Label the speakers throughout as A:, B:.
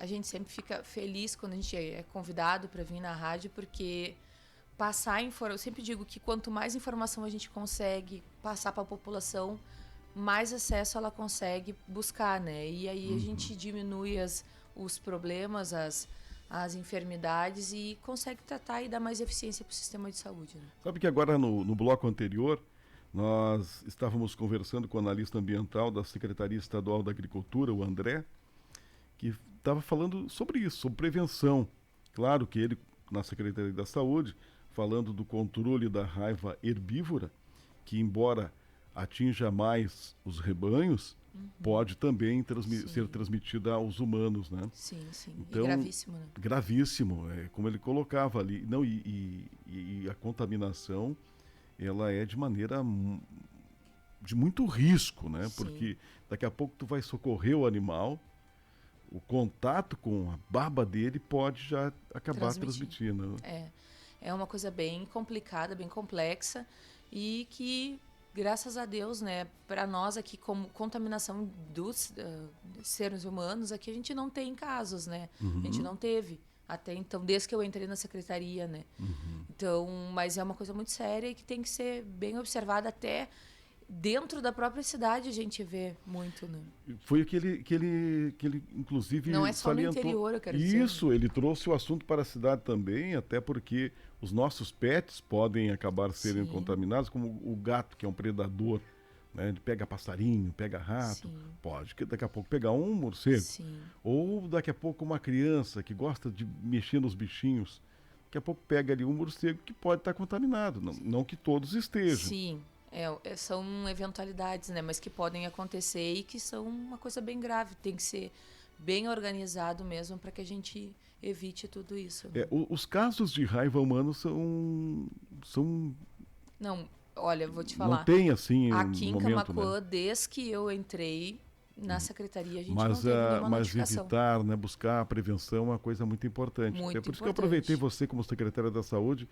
A: a gente sempre fica feliz quando a gente é convidado para vir na rádio, porque eu sempre digo que quanto mais informação a gente consegue passar para a população, mais acesso ela consegue buscar, né? E aí a gente diminui os problemas, as enfermidades e consegue tratar e dar mais eficiência para o sistema de saúde, né?
B: Sabe que agora no bloco anterior nós estávamos conversando com o analista ambiental da Secretaria Estadual da Agricultura, o André, que estava falando sobre isso, sobre prevenção. Claro que ele, na Secretaria da Saúde, falando do controle da raiva herbívora, que embora atinja mais os rebanhos, pode também ser transmitida aos humanos, né?
A: Sim, sim.
B: Então,
A: e gravíssimo, né?
B: Gravíssimo, como ele colocava ali. Não, e a contaminação, ela é de maneira de muito risco, né?
A: Sim.
B: Porque daqui a pouco tu vai socorrer o animal, o contato com a baba dele pode já acabar transmitindo.
A: É uma coisa bem complicada, bem complexa e que, graças a Deus, né, para nós aqui, como contaminação dos seres humanos, aqui a gente não tem casos, né? A gente não teve até então, desde que eu entrei na secretaria, né? Então, mas é uma coisa muito séria e que tem que ser bem observada até dentro da própria cidade a gente vê muito, né?
B: Foi o que ele inclusive
A: não é só
B: salientou.
A: No interior, eu quero dizer.
B: Isso, ele trouxe o assunto para a cidade também, até porque os nossos pets podem acabar serem contaminados, como o gato, que é um predador, né? Ele pega passarinho, pega rato, pode daqui a pouco pegar um morcego. Ou daqui a pouco uma criança que gosta de mexer nos bichinhos, daqui a pouco pega ali um morcego que pode estar contaminado, não que todos estejam.
A: Sim. São eventualidades, né? Mas que podem acontecer e que são uma coisa bem grave. Tem que ser bem organizado mesmo para que a gente evite tudo isso.
B: Os casos de raiva humana são...
A: Não, olha, vou te falar.
B: Não tem assim
A: aqui em Camaquã,
B: né?
A: desde que eu entrei na secretaria, a gente não teve nenhuma
B: mas
A: notificação.
B: evitar, né, buscar a prevenção é uma coisa muito importante.
A: Muito
B: por isso
A: importante.
B: que eu aproveitei você como secretária da Saúde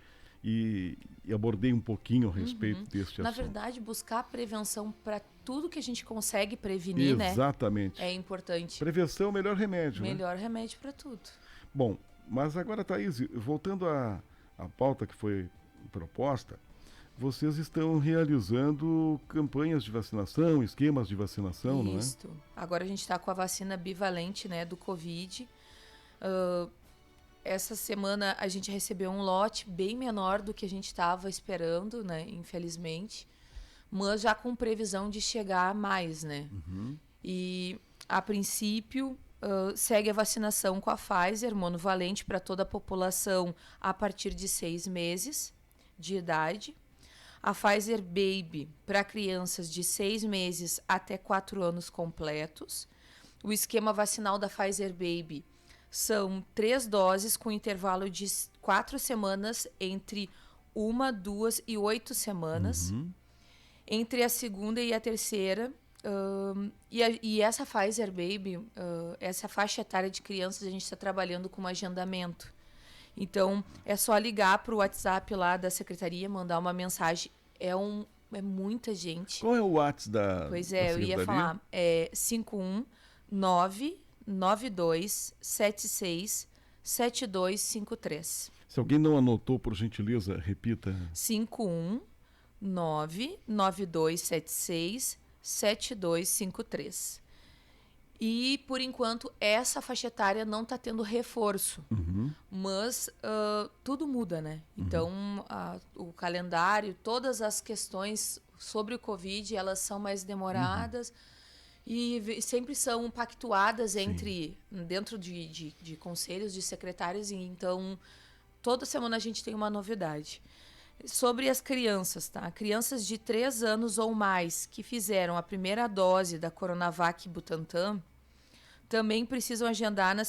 B: e abordei um pouquinho a respeito deste
A: Na
B: assunto.
A: verdade, buscar a prevenção para tudo que a gente consegue prevenir,
B: Exatamente.
A: né? É importante.
B: Prevenção é o melhor remédio.
A: Melhor remédio para tudo.
B: Bom, mas agora, Thaís, voltando à pauta que foi proposta, vocês estão realizando campanhas de vacinação, esquemas de vacinação, não é?
A: Isso. Agora a gente está com a vacina bivalente, né, do Covid. Essa semana a gente recebeu um lote bem menor do que a gente estava esperando, né, infelizmente, mas já com previsão de chegar a mais, né? E, a princípio, segue a vacinação com a Pfizer, monovalente para toda a população a partir de 6 meses de idade. A Pfizer Baby para crianças de 6 meses até 4 anos completos. O esquema vacinal da Pfizer Baby são 3 doses com intervalo de 4 semanas entre 1, 2 e 8 semanas. Entre a segunda e a terceira. E essa Pfizer Baby, essa faixa etária de crianças, a gente está trabalhando com um agendamento. Então, é só ligar para o WhatsApp lá da secretaria, mandar uma mensagem. É muita gente.
B: Qual é o WhatsApp da
A: Pois
B: da
A: eu ia falar. É 51992767253.
B: Se alguém não anotou, por gentileza, repita.
A: 51992767253. E, por enquanto, essa faixa etária não está tendo reforço. Mas tudo muda, né? Então, o calendário, todas as questões sobre o Covid, elas são mais demoradas e sempre são pactuadas dentro de conselhos, de secretários. E então, toda semana a gente tem uma novidade. Sobre as crianças, tá? Crianças de 3 anos ou mais que fizeram a primeira dose da Coronavac Butantan também precisam agendar a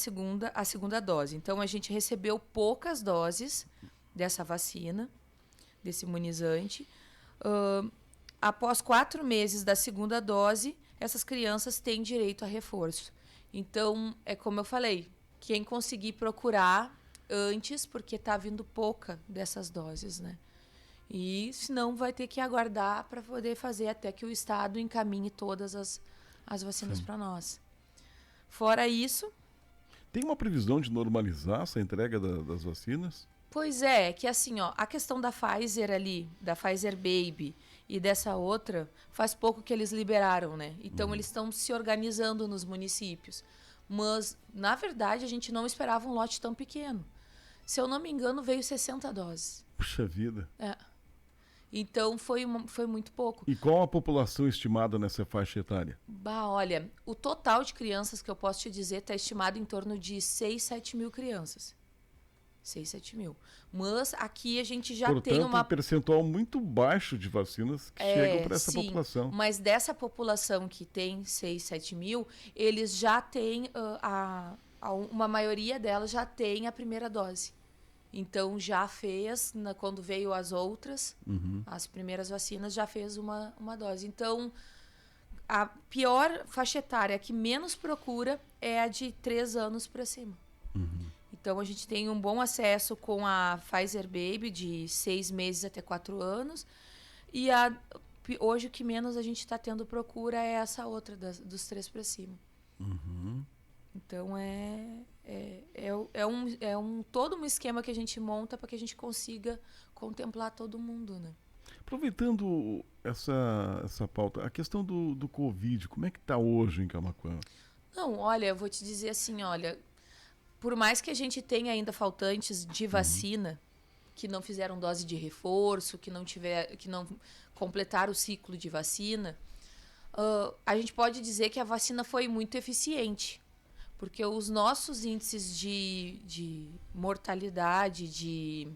A: segunda dose. Então, a gente recebeu poucas doses dessa vacina, desse imunizante. Após 4 meses da segunda dose, essas crianças têm direito a reforço. Então, é como eu falei, quem conseguir procurar antes, porque está vindo pouca dessas doses, né? E senão vai ter que aguardar para poder fazer até que o Estado encaminhe todas as vacinas para nós. Fora isso...
B: Tem uma previsão de normalizar essa entrega das vacinas?
A: Pois é, que assim, ó, a questão da Pfizer ali, da Pfizer Baby e dessa outra, faz pouco que eles liberaram, né? Então eles estão se organizando nos municípios. Mas, na verdade, a gente não esperava um lote tão pequeno. Se eu não me engano, veio 60 doses.
B: Puxa vida.
A: É. Então foi muito pouco.
B: E qual a população estimada nessa faixa etária?
A: Bah, olha, o total de crianças que eu posso te dizer está estimado em torno de 6, 7 mil crianças. 6, 7 mil. Mas aqui a gente já tem
B: Portanto,
A: uma...
B: um percentual muito baixo de vacinas que chegam para essa
A: sim,
B: população.
A: mas dessa população que tem 6, 7 mil, eles já têm, uma maioria delas já tem a primeira dose. Então, já fez, quando veio as outras, as primeiras vacinas, já fez uma dose. Então, a pior faixa etária que menos procura é a de 3 anos para cima. Então, a gente tem um bom acesso com a Pfizer Baby, de 6 meses até 4 anos. E hoje, o que menos a gente está tendo procura é essa outra, dos 3 para cima. Então, todo um esquema que a gente monta para que a gente consiga contemplar todo mundo, né?
B: Aproveitando essa pauta, a questão do Covid, como é que está hoje em Camaquã?
A: Não, olha, eu vou te dizer assim, olha, por mais que a gente tenha ainda faltantes de vacina, que não fizeram dose de reforço, que não completaram o ciclo de vacina, a gente pode dizer que a vacina foi muito eficiente. Porque os nossos índices de mortalidade, de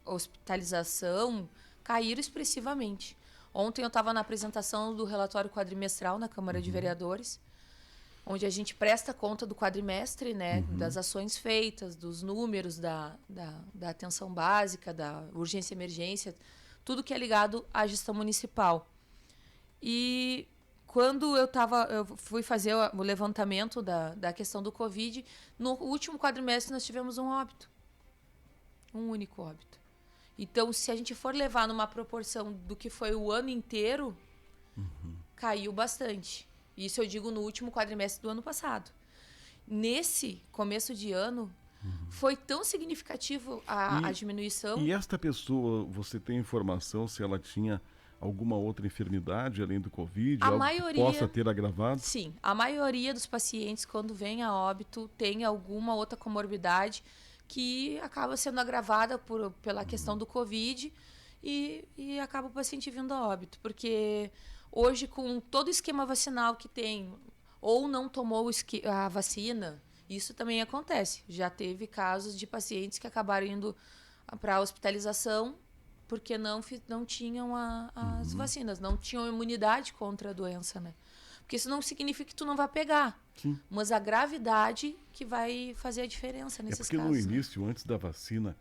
A: hospitalização, caíram expressivamente. Ontem eu estava na apresentação do relatório quadrimestral na Câmara de Vereadores, onde a gente presta conta do quadrimestre, né, das ações feitas, dos números da atenção básica, da urgência e emergência, tudo que é ligado à gestão municipal. E quando eu fui fazer o levantamento da questão do Covid, no último quadrimestre nós tivemos um óbito. Um único óbito. Então, se a gente for levar numa proporção do que foi o ano inteiro, caiu bastante. Isso eu digo no último quadrimestre do ano passado. Nesse começo de ano, foi tão significativo a diminuição.
B: E esta pessoa, você tem informação se ela tinha alguma outra enfermidade além do Covid?
A: A
B: algo
A: maioria,
B: que possa ter agravado?
A: Sim, a maioria dos pacientes, quando vem a óbito, tem alguma outra comorbidade que acaba sendo agravada pela questão do Covid e acaba o paciente vindo a óbito. Porque hoje, com todo o esquema vacinal que tem, ou não tomou a vacina, isso também acontece. Já teve casos de pacientes que acabaram indo para a hospitalização porque não tinham as vacinas, não tinham imunidade contra a doença, né? Porque isso não significa que tu não vai pegar,
B: Sim.
A: mas a gravidade que vai fazer a diferença nesses
B: porque
A: casos.
B: no início, antes da vacina,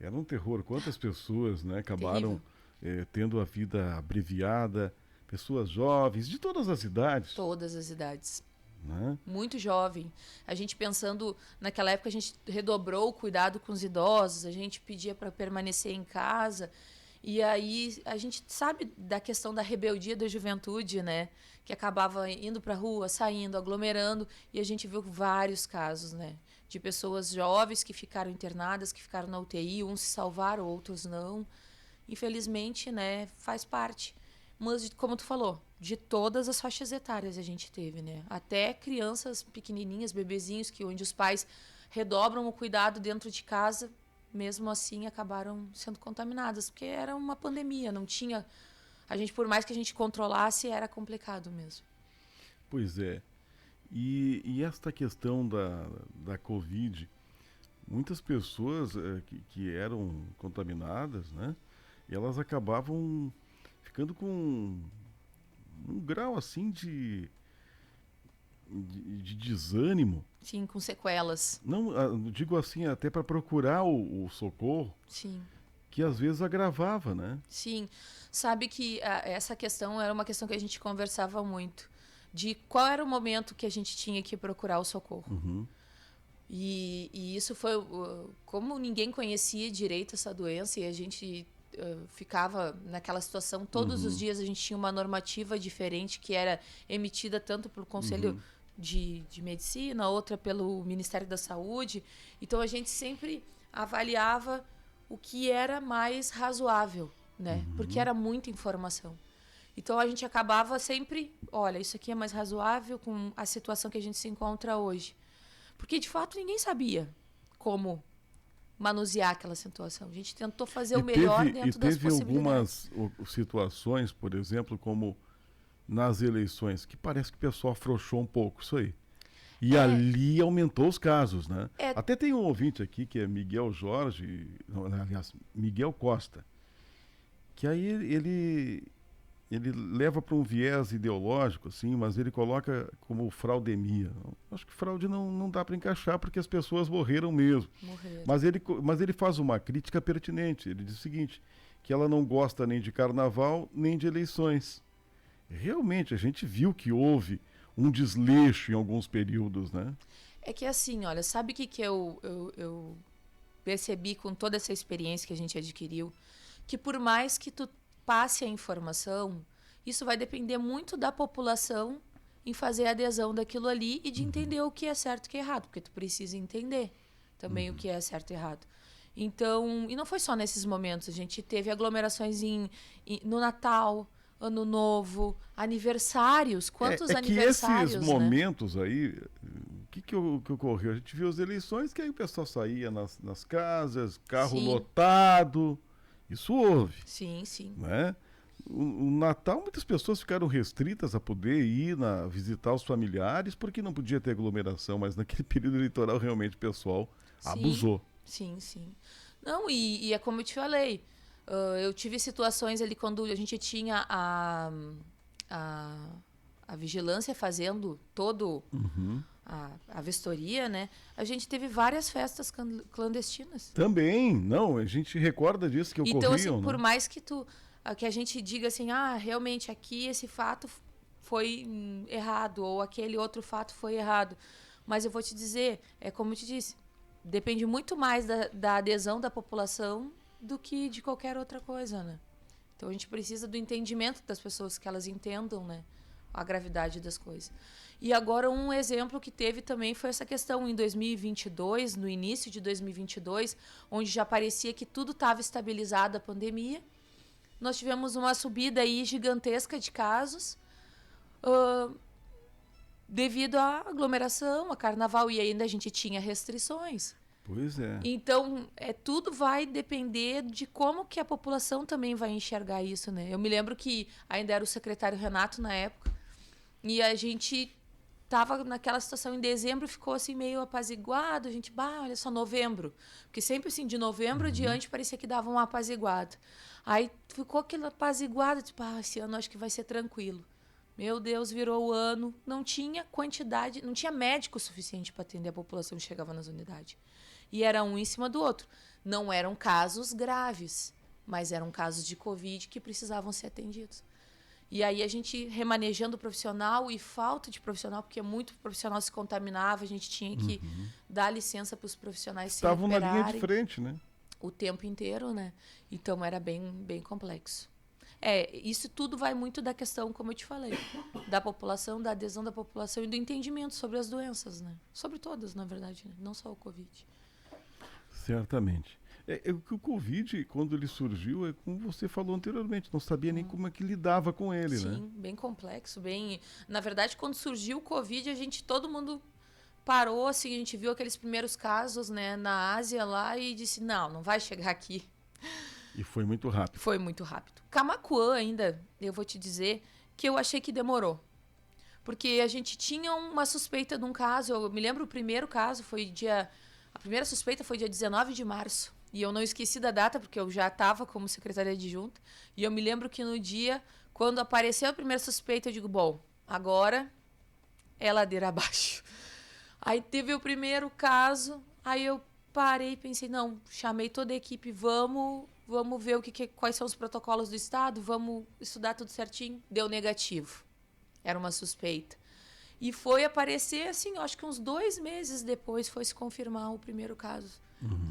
B: era um terror. Quantas pessoas, né, acabaram tendo a vida abreviada, pessoas jovens, de todas as idades.
A: Todas as idades.
B: Né?
A: Muito jovem. A gente pensando, naquela época a gente redobrou o cuidado com os idosos, a gente pedia para permanecer em casa. E aí a gente sabe da questão da rebeldia da juventude, né? Que acabava indo para a rua, saindo, aglomerando. E a gente viu vários casos, né? De pessoas jovens que ficaram internadas, que ficaram na UTI, uns se salvaram, outros não. Infelizmente, né? Faz parte. Mas, como tu falou, de todas as faixas etárias a gente teve, né? Até crianças pequenininhas, bebezinhos, onde os pais redobram o cuidado dentro de casa, mesmo assim acabaram sendo contaminadas, porque era uma pandemia, não tinha... A gente, por mais que a gente controlasse, era complicado mesmo.
B: Pois é. E esta questão da Covid, muitas pessoas que eram contaminadas, né? E elas acabavam ficando com um grau assim de desânimo.
A: Sim, com sequelas.
B: Não, digo assim, até para procurar o socorro.
A: Sim.
B: Que às vezes agravava, né?
A: Sim. Sabe que essa questão era uma questão que a gente conversava muito. De qual era o momento que a gente tinha que procurar o socorro. E isso foi... Como ninguém conhecia direito essa doença e a gente... ficava naquela situação, todos os dias a gente tinha uma normativa diferente que era emitida tanto pelo Conselho de medicina, outra pelo Ministério da Saúde. Então, a gente sempre avaliava o que era mais razoável, né? Porque era muita informação. Então, a gente acabava sempre, olha, isso aqui é mais razoável com a situação que a gente se encontra hoje. Porque, de fato, ninguém sabia como manusear aquela situação. A gente tentou fazer o melhor dentro das possibilidades.
B: Teve algumas situações, por exemplo, como nas eleições, que parece que o pessoal afrouxou um pouco isso aí. E ali aumentou os casos, né? Até tem um ouvinte aqui, que é Miguel Jorge, não, aliás, Miguel Costa, que aí ele leva para um viés ideológico, assim, mas ele coloca como fraudemia. Acho que fraude não dá para encaixar, porque as pessoas morreram mesmo.
A: Morreram.
B: Mas ele faz uma crítica pertinente. Ele diz o seguinte, que ela não gosta nem de carnaval, nem de eleições. Realmente, a gente viu que houve um desleixo em alguns períodos, né?
A: É que assim, olha, sabe o que eu percebi com toda essa experiência que a gente adquiriu? Que por mais que tu passe a informação, isso vai depender muito da população em fazer a adesão daquilo ali e de entender o que é certo e o que é errado, porque tu precisa entender também o que é certo e errado. Então, e não foi só nesses momentos, a gente teve aglomerações no Natal, Ano Novo, aniversários, quantos aniversários,
B: que esses momentos aí, o que ocorreu? A gente viu as eleições, que aí o pessoal saía nas casas, carro lotado, isso houve.
A: Sim, sim.
B: Né? O Natal, muitas pessoas ficaram restritas a poder ir visitar os familiares, porque não podia ter aglomeração, mas naquele período eleitoral realmente o pessoal abusou.
A: Sim, sim. Não, e é como eu te falei, eu tive situações ali quando a gente tinha a vigilância fazendo todo a vistoria, né? A gente teve várias festas clandestinas.
B: Também, não, a gente recorda disso que ocorriam.
A: Então, assim,
B: né?
A: por mais que que a gente diga assim, realmente aqui esse fato foi errado, ou aquele outro fato foi errado. Mas eu vou te dizer, é como eu te disse, depende muito mais da adesão da população do que de qualquer outra coisa, né? Então a gente precisa do entendimento das pessoas, que elas entendam, né, a gravidade das coisas. E agora um exemplo que teve também foi essa questão em 2022, no início de 2022, onde já parecia que tudo estava estabilizado a pandemia. Nós tivemos uma subida aí gigantesca de casos devido à aglomeração, a carnaval, e ainda a gente tinha restrições.
B: Pois é.
A: Então, tudo vai depender de como que a população também vai enxergar isso, né? Eu me lembro que ainda era o secretário Renato na época, e a gente estava naquela situação em dezembro, ficou assim meio apaziguado, a gente, olha só, novembro. Porque sempre assim, de novembro adiante, parecia que dava uma apaziguada. Aí ficou aquele apaziguado, tipo, esse ano acho que vai ser tranquilo. Meu Deus, virou o ano, não tinha quantidade, não tinha médico suficiente para atender a população que chegava nas unidades. E era um em cima do outro. Não eram casos graves, mas eram casos de Covid que precisavam ser atendidos. E aí a gente remanejando o profissional e falta de profissional, porque muito profissional se contaminava, a gente tinha que dar licença para os profissionais se recuperarem.
B: Estavam na linha de frente, né?
A: O tempo inteiro, né? Então era bem, bem complexo. Isso tudo vai muito da questão, como eu te falei, da população, da adesão da população e do entendimento sobre as doenças, né? Sobre todas, na verdade, né? Não só o Covid.
B: Certamente. O Covid, quando ele surgiu, como você falou anteriormente, não sabia nem como é que lidava com ele, né?
A: Sim, bem complexo, bem... Na verdade, quando surgiu o Covid, todo mundo parou, assim, a gente viu aqueles primeiros casos, né, na Ásia lá e disse, não vai chegar aqui.
B: E foi muito rápido.
A: Foi muito rápido. Camaquã ainda, eu vou te dizer que eu achei que demorou. Porque a gente tinha uma suspeita de um caso, eu me lembro o primeiro caso, a primeira suspeita foi dia 19 de março. E eu não esqueci da data, porque eu já estava como secretária adjunta. E eu me lembro que no dia, quando apareceu a primeira suspeita, eu digo, bom, agora é ladeira abaixo. Aí teve o primeiro caso, aí eu parei e pensei, não, chamei toda a equipe, vamos ver quais são os protocolos do estado, vamos estudar tudo certinho. Deu negativo. Era uma suspeita. E foi aparecer, assim, eu acho que uns 2 meses depois foi se confirmar o primeiro caso.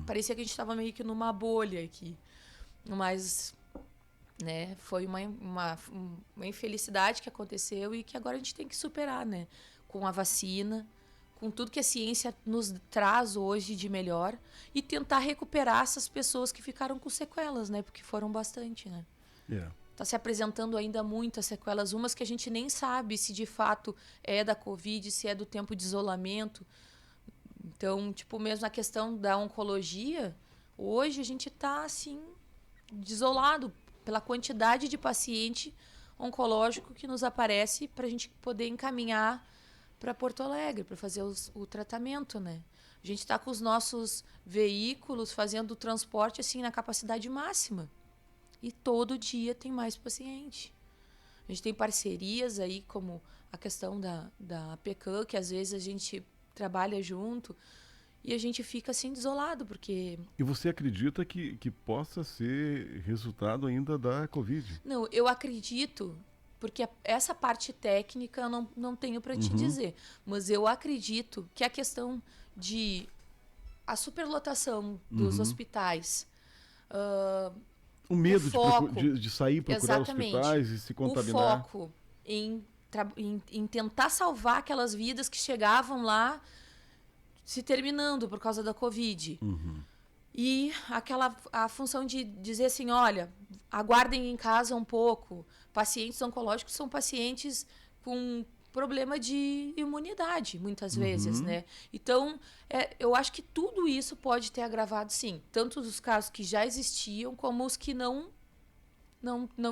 A: Parecia que a gente estava meio que numa bolha aqui. Mas, né, foi uma infelicidade que aconteceu e que agora a gente tem que superar, né? com a vacina, com tudo que a ciência nos traz hoje de melhor, e tentar recuperar essas pessoas que ficaram com sequelas, né? Porque foram bastante, né? Tá se apresentando ainda muitas sequelas, umas que a gente nem sabe se de fato é da Covid, se é do tempo de isolamento. Então, tipo, mesmo a questão da oncologia, hoje a gente tá, assim, desolado pela quantidade de paciente oncológico que nos aparece para a gente poder encaminhar para Porto Alegre, para fazer o tratamento, né? A gente está com os nossos veículos fazendo o transporte assim na capacidade máxima. E todo dia tem mais paciente. A gente tem parcerias aí, como a questão da APECAM, que às vezes a gente trabalha junto e a gente fica assim desolado, porque...
B: E você acredita que possa ser resultado ainda da Covid?
A: Não, eu acredito... Porque essa parte técnica eu não tenho para te dizer. Mas eu acredito que a questão de a superlotação dos hospitais...
B: o medo de sair, procurar hospitais e se contaminar.
A: O foco em tentar salvar aquelas vidas que chegavam lá se terminando por causa da Covid. E a função de dizer assim, olha, aguardem em casa um pouco. Pacientes oncológicos são pacientes com problema de imunidade, muitas vezes, né? Então, eu acho que tudo isso pode ter agravado, sim. Tanto os casos que já existiam, como os que não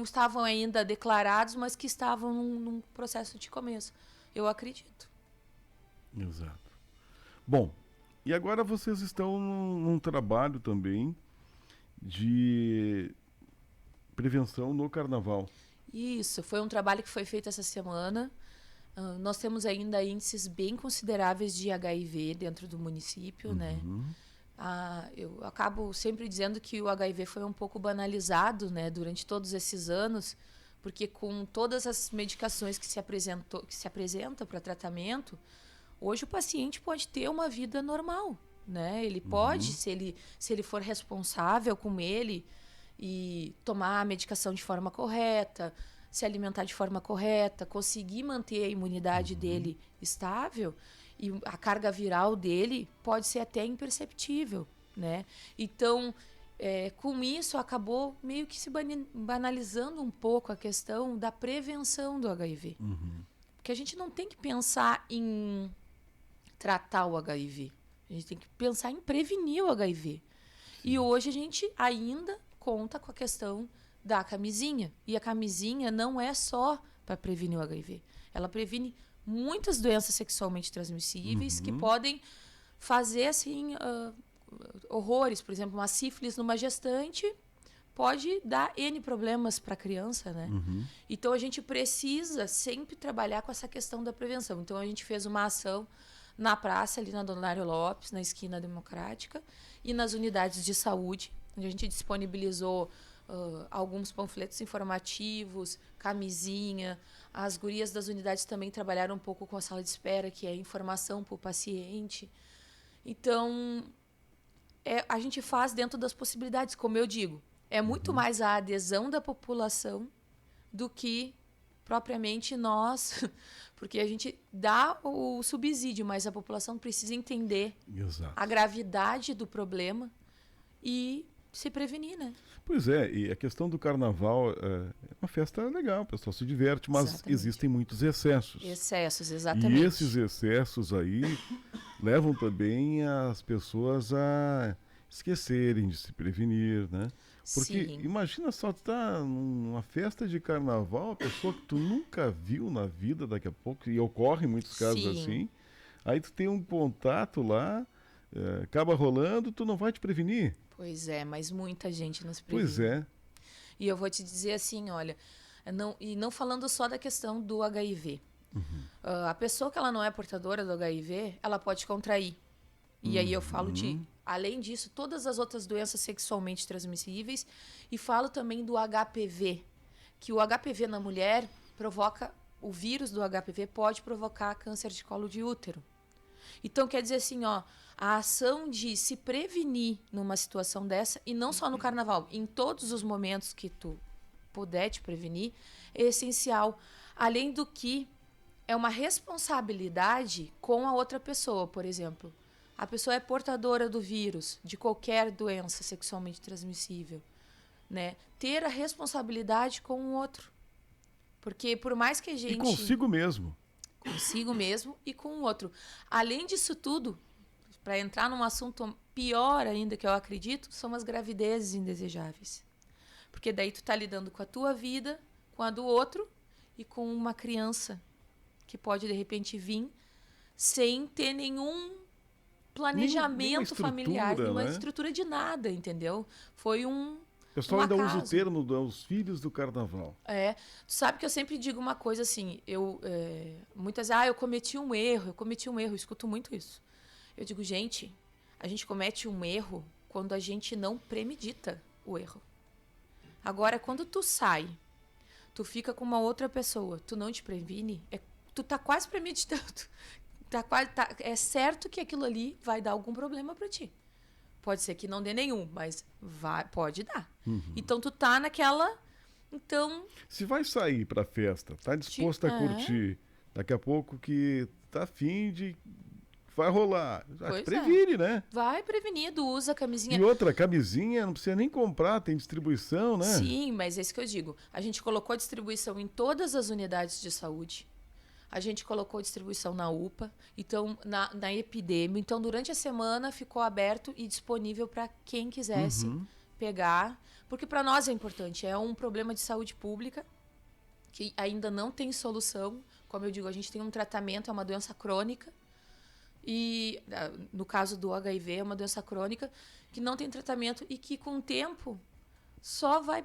A: estavam ainda declarados, mas que estavam num processo de começo. Eu acredito.
B: Exato. Bom, e agora vocês estão num trabalho também de prevenção no carnaval.
A: Isso, foi um trabalho que foi feito essa semana. Nós temos ainda índices bem consideráveis de HIV dentro do município, né? Eu acabo sempre dizendo que o HIV foi um pouco banalizado, né, durante todos esses anos, porque com todas as medicações que se apresentam para tratamento, hoje o paciente pode ter uma vida normal, né? Ele pode, se ele for responsável com ele e tomar a medicação de forma correta, se alimentar de forma correta, conseguir manter a imunidade dele estável, e a carga viral dele pode ser até imperceptível, né? Então, com isso, acabou meio que se banalizando um pouco a questão da prevenção do HIV. Porque a gente não tem que pensar em tratar o HIV. A gente tem que pensar em prevenir o HIV. E hoje a gente ainda conta com a questão da camisinha. E a camisinha não é só para prevenir o HIV. Ela previne muitas doenças sexualmente transmissíveis que podem fazer assim horrores. Por exemplo, uma sífilis numa gestante pode dar N problemas para a criança, né? Então a gente precisa sempre trabalhar com essa questão da prevenção. Então a gente fez uma ação na praça, ali na Donário Lopes, na esquina Democrática, e nas unidades de saúde, onde a gente disponibilizou alguns panfletos informativos, camisinha. As gurias das unidades também trabalharam um pouco com a sala de espera, que é informação para o paciente. Então, a gente faz dentro das possibilidades, como eu digo. É muito mais a adesão da população do que propriamente nós, porque a gente dá o subsídio, mas a população precisa entender a gravidade do problema e se prevenir, né?
B: Pois é, e a questão do carnaval é uma festa legal, o pessoal se diverte, mas existem muitos excessos.
A: Excessos, exatamente.
B: E esses excessos aí levam também as pessoas a esquecerem de se prevenir, né? Porque imagina só, tu tá numa festa de carnaval, a pessoa que tu nunca viu na vida daqui a pouco, e ocorre em muitos casos assim, aí tu tem um contato lá, acaba rolando, tu não vai te prevenir.
A: Pois é, mas muita gente nos previne.
B: Pois é.
A: E eu vou te dizer assim, olha, não falando só da questão do HIV. A pessoa que ela não é portadora do HIV, ela pode contrair. E aí eu falo além disso, todas as outras doenças sexualmente transmissíveis, e falo também do HPV, que o HPV na mulher o vírus do HPV pode provocar câncer de colo de útero. Então, quer dizer assim, a ação de se prevenir numa situação dessa, e não só no carnaval, em todos os momentos que tu puder te prevenir, é essencial. Além do que é uma responsabilidade com a outra pessoa, por exemplo. A pessoa é portadora do vírus, de qualquer doença sexualmente transmissível, né? Ter a responsabilidade com o outro. Porque por mais que a gente...
B: E consigo mesmo.
A: Consigo mesmo e com o outro. Além disso tudo, para entrar num assunto pior ainda, que eu acredito, são as gravidezes indesejáveis. Porque daí tu tá lidando com a tua vida, com a do outro e com uma criança que pode, de repente, vir sem ter nenhum planejamento familiar, nenhuma estrutura de nada, entendeu? Foi um
B: O pessoal ainda usa o termo dos filhos do carnaval.
A: Tu sabe que eu sempre digo uma coisa assim, muitas vezes, eu cometi um erro, eu escuto muito isso. Eu digo, gente, a gente comete um erro quando a gente não premedita o erro. Agora, quando tu sai, tu fica com uma outra pessoa, tu não te previne, tu tá quase premeditando. É certo que aquilo ali vai dar algum problema pra ti. Pode ser que não dê nenhum, mas pode dar. Uhum. Então, tu tá naquela... Então...
B: Se vai sair pra festa, tá disposto a curtir, daqui a pouco que tá afim de... Vai rolar. Já te previne, né?
A: Vai prevenido, usa camisinha.
B: E outra, camisinha não precisa nem comprar, tem distribuição, né?
A: Sim, mas é isso que eu digo. A gente colocou distribuição em todas as unidades de saúde. A gente colocou distribuição na UPA, então na Epidêmio. Então, durante a semana, ficou aberto e disponível para quem quisesse pegar. Porque para nós é importante. É um problema de saúde pública que ainda não tem solução. Como eu digo, a gente tem um tratamento, é uma doença crônica. E, no caso do HIV, é uma doença crônica que não tem tratamento e que, com o tempo, só vai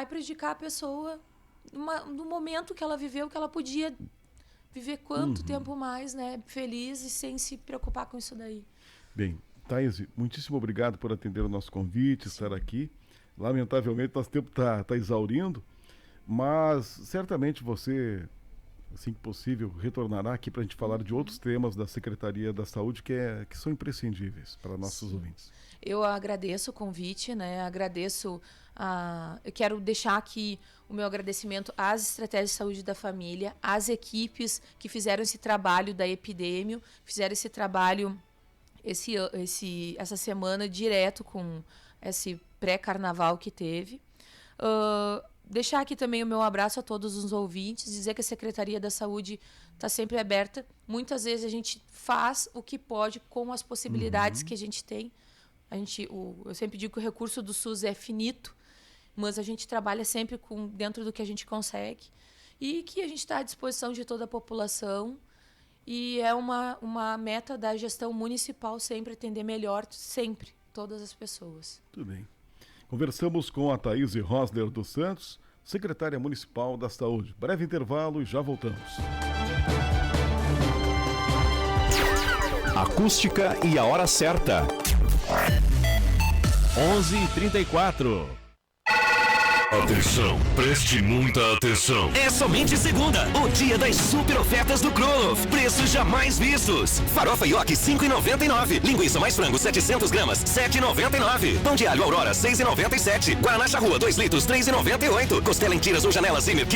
A: prejudicar a pessoa no momento que ela viveu, que ela podia viver quanto tempo mais, né? Feliz e sem se preocupar com isso daí.
B: Bem, Thaís, muitíssimo obrigado por atender o nosso convite, estar aqui. Lamentavelmente, nosso tempo está exaurindo, mas certamente você... assim que possível, retornará aqui para a gente falar de outros temas da Secretaria da Saúde que são imprescindíveis para nossos ouvintes.
A: Eu agradeço o convite, né? Eu quero deixar aqui o meu agradecimento às estratégias de saúde da família, às equipes que fizeram esse trabalho da Epidêmio, fizeram esse trabalho essa semana direto com esse pré-carnaval que teve. Deixar aqui também o meu abraço a todos os ouvintes, dizer que a Secretaria da Saúde está sempre aberta. Muitas vezes a gente faz o que pode com as possibilidades que a gente tem. Eu sempre digo que o recurso do SUS é finito, mas a gente trabalha sempre dentro do que a gente consegue e que a gente está à disposição de toda a população. E é uma meta da gestão municipal sempre atender melhor, sempre, todas as pessoas.
B: Tudo bem. Conversamos com a Thaís Rosler dos Santos, secretária municipal da Saúde. Breve intervalo e já voltamos.
C: Acústica e a hora certa. 11h34.
D: Atenção, preste muita atenção.
E: É somente segunda, o dia das super ofertas do Kroloff. Preços jamais vistos. Farofa Yoki 5,99. Linguiça mais frango 700 gramas 7,99. Pão de alho Aurora 6,97. Guaraná Charrua 2 litros 3,98. Costela em tiras ou janelas Zimmer